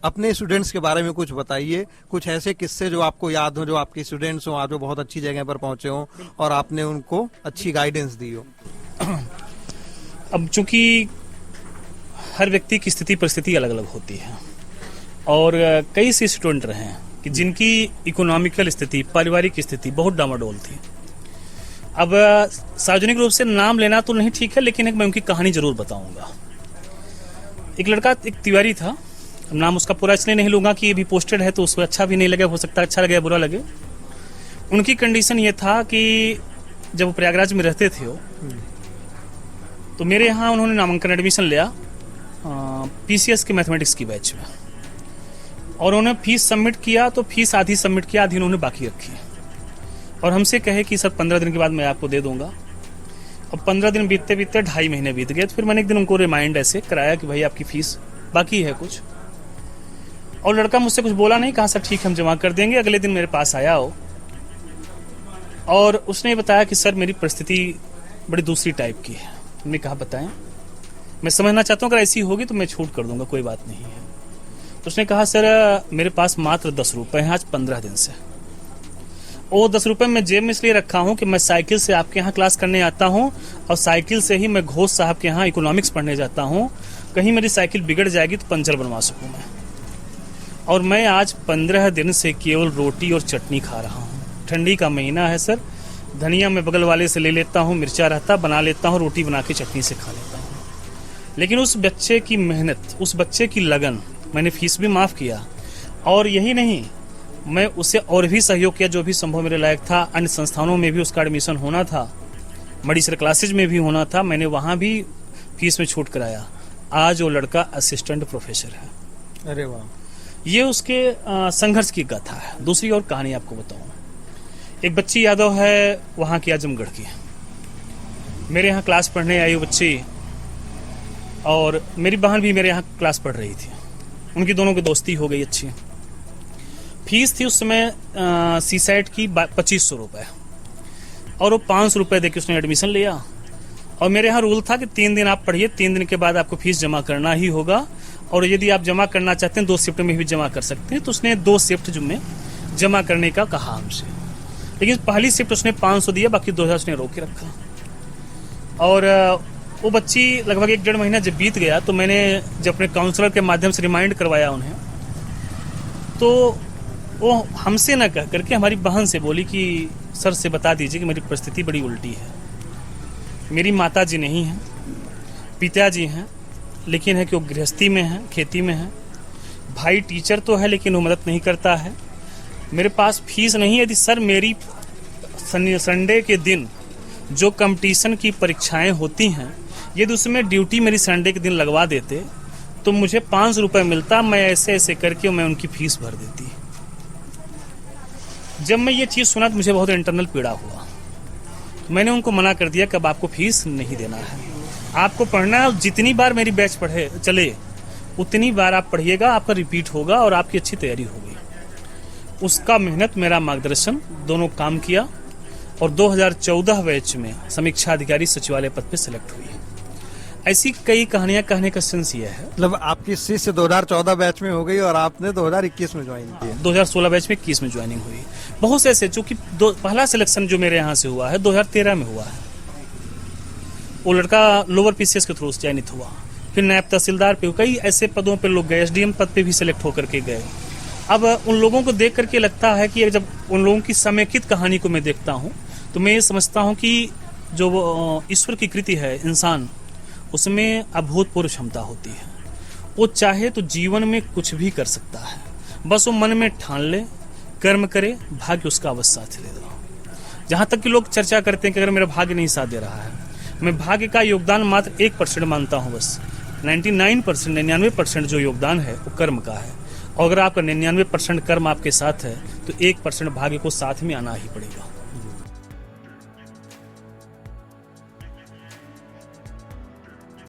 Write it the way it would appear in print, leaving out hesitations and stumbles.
अपने स्टूडेंट्स के बारे में कुछ बताइए, कुछ ऐसे किस्से जो आपको याद हो, जो आपके स्टूडेंट्स हो आज वो बहुत अच्छी जगह पर पहुंचे हो और आपने उनको अच्छी गाइडेंस दी हो। अब चूंकि हर व्यक्ति की स्थिति परिस्थिति अलग अलग होती है और कई से स्टूडेंट रहे हैं कि जिनकी इकोनॉमिकल स्थिति, पारिवारिक स्थिति बहुत डामाडोल थी। अब सार्वजनिक रूप से नाम लेना तो नहीं ठीक है, लेकिन मैं उनकी कहानी जरूर बताऊंगा। एक लड़का, एक तिवारी था, नाम उसका पूरा इसलिए नहीं लूंगा कि ये भी पोस्टेड है तो उसको अच्छा भी नहीं लगे, हो सकता है अच्छा लगे या बुरा लगे। उनकी कंडीशन ये था कि जब वो प्रयागराज में रहते थे तो मेरे यहाँ उन्होंने नामांकन एडमिशन लिया पीसीएस के मैथमेटिक्स की बैच में, और उन्होंने फीस सबमिट किया तो फीस आधी सबमिट किया, आधी उन्होंने बाकी रखी और हमसे कहे कि सर 15 दिन के बाद मैं आपको दे दूंगा। अब 15 दिन बीतते बीतते 2.5 महीने बीत गए। तो फिर मैंने एक दिन उनको रिमाइंड ऐसे कराया कि भाई आपकी फीस बाकी है कुछ, और लड़का मुझसे कुछ बोला नहीं, कहा सर ठीक है हम जमा कर देंगे। अगले दिन मेरे पास आया हो और उसने बताया कि सर मेरी परिस्थिति बड़ी दूसरी टाइप की है। हमने कहा बताएं, मैं समझना चाहता हूँ, अगर ऐसी होगी तो मैं छूट कर दूंगा, कोई बात नहीं है। तो उसने कहा सर मेरे पास मात्र 10 रुपए हैं आज 15 दिन से। वो 10 रुपए मैं जेब में इसलिए रखा हूँ कि मैं साइकिल से आपके यहाँ क्लास करने आता हूँ और साइकिल से ही मैं घोष साहब के यहाँ इकोनॉमिक्स पढ़ने जाता हूँ। कहीं मेरी साइकिल बिगड़ जाएगी तो पंचर बनवा सकूँ मैं। और मैं आज 15 दिन से केवल रोटी और चटनी खा रहा हूँ। ठंडी का महीना है सर, धनिया मैं बगल वाले से ले लेता हूँ, मिर्चा रहता बना लेता हूँ, रोटी बना के चटनी से खा लेता हूँ। लेकिन उस बच्चे की मेहनत, उस बच्चे की लगन, मैंने फीस भी माफ किया और यही नहीं, मैं उसे और भी सहयोग किया जो भी संभव मेरे लायक था। अन्य संस्थानों में भी उसका एडमिशन होना था, मेडिसिन क्लासेज में भी होना था, मैंने वहां भी फीस में छूट कराया। आज वो लड़का असिस्टेंट प्रोफेसर है। अरे वाह, ये उसके संघर्ष की गाथा है। दूसरी और कहानी आपको बताऊं, एक बच्ची यादव है वहां की, आजमगढ़ की, मेरे यहाँ क्लास पढ़ने आई वो बच्ची, और मेरी बहन भी मेरे यहाँ क्लास पढ़ रही थी। उनकी दोनों की दोस्ती हो गई अच्छी। फीस थी उस समय सीसेट की 2500 रुपए, और वो 500 रुपए देके उसने एडमिशन लिया। और मेरे यहाँ रूल था कि 3 दिन आप पढ़िए, 3 दिन के बाद आपको फीस जमा करना ही होगा, और यदि आप जमा करना चाहते हैं 2 शिफ्ट में भी जमा कर सकते हैं। तो उसने 2 शिफ्ट में जमा करने का कहा हमसे, लेकिन पहली शिफ्ट उसने 500 दिया, बाकी 2000 उसने रोक के रखा। और वो बच्ची लगभग 1-1.5 महीना जब बीत गया तो मैंने जब अपने काउंसलर के माध्यम से रिमाइंड करवाया उन्हें, तो वो हमसे न कह करके हमारी बहन से बोली कि सर से बता दीजिए कि मेरी परिस्थिति बड़ी उल्टी है। मेरी माता जी नहीं हैं, पिताजी हैं, लेकिन है कि वो गृहस्थी में हैं, खेती में हैं। भाई टीचर तो है लेकिन वो मदद नहीं करता है। मेरे पास फीस नहीं है। यदि सर मेरी संडे के दिन जो कंपटीशन की परीक्षाएं होती हैं, यदि उसमें ड्यूटी मेरी संडे के दिन लगवा देते तो मुझे 500 रुपए मिलता। मैं ऐसे ऐसे करके मैं उनकी फीस भर देती। जब मैं ये चीज सुना तो मुझे बहुत इंटरनल पीड़ा हुआ। मैंने उनको मना कर दिया कि अब आपको फीस नहीं देना है, आपको पढ़ना है। जितनी बार मेरी बैच पढ़े चले उतनी बार आप पढ़िएगा, आपका रिपीट होगा और आपकी अच्छी तैयारी होगी। उसका मेहनत, मेरा मार्गदर्शन दोनों काम किया और 2014 बैच में समीक्षा अधिकारी सचिवालय पद पे सिलेक्ट हुई। ऐसी कई कहानियां कहने का सेंस ये है। मतलब आपकी शिष्य 2014 बैच में हो गई और आपने 2021 में ज्वाइन किया। 2016 बैच में 21 में ज्वाइनिंग हुई। बहुत से ऐसे, चूंकि पहला सिलेक्शन जो मेरे यहाँ से हुआ है 2013 में हुआ है। वो लड़का लोअर पीसीएस के थ्रू चयनित हुआ, फिर नायब तहसीलदार पे, कई ऐसे पदों पे लोग गए, एसडीएम पद पे भी सिलेक्ट होकर के गए। अब उन लोगों को देख करके लगता है कि जब उन लोगों की समेकित कहानी को मैं देखता हूँ तो मैं ये समझता हूँ कि जो ईश्वर की कृति है इंसान, उसमें अभूतपूर्व क्षमता होती है। वो चाहे तो जीवन में कुछ भी कर सकता है, बस वो मन में ठान ले, कर्म करे, भाग्य उसका अवश्य साथ दे दो। जहां तक कि लोग चर्चा करते हैं कि अगर मेरा भाग्य नहीं साथ दे रहा है, मैं भाग्य का योगदान मात्र 1% मानता हूं। बस 99% जो योगदान है वो कर्म का है। और अगर आपका 99% कर्म आपके साथ है तो 1% भाग्य को साथ में आना ही पड़ेगा।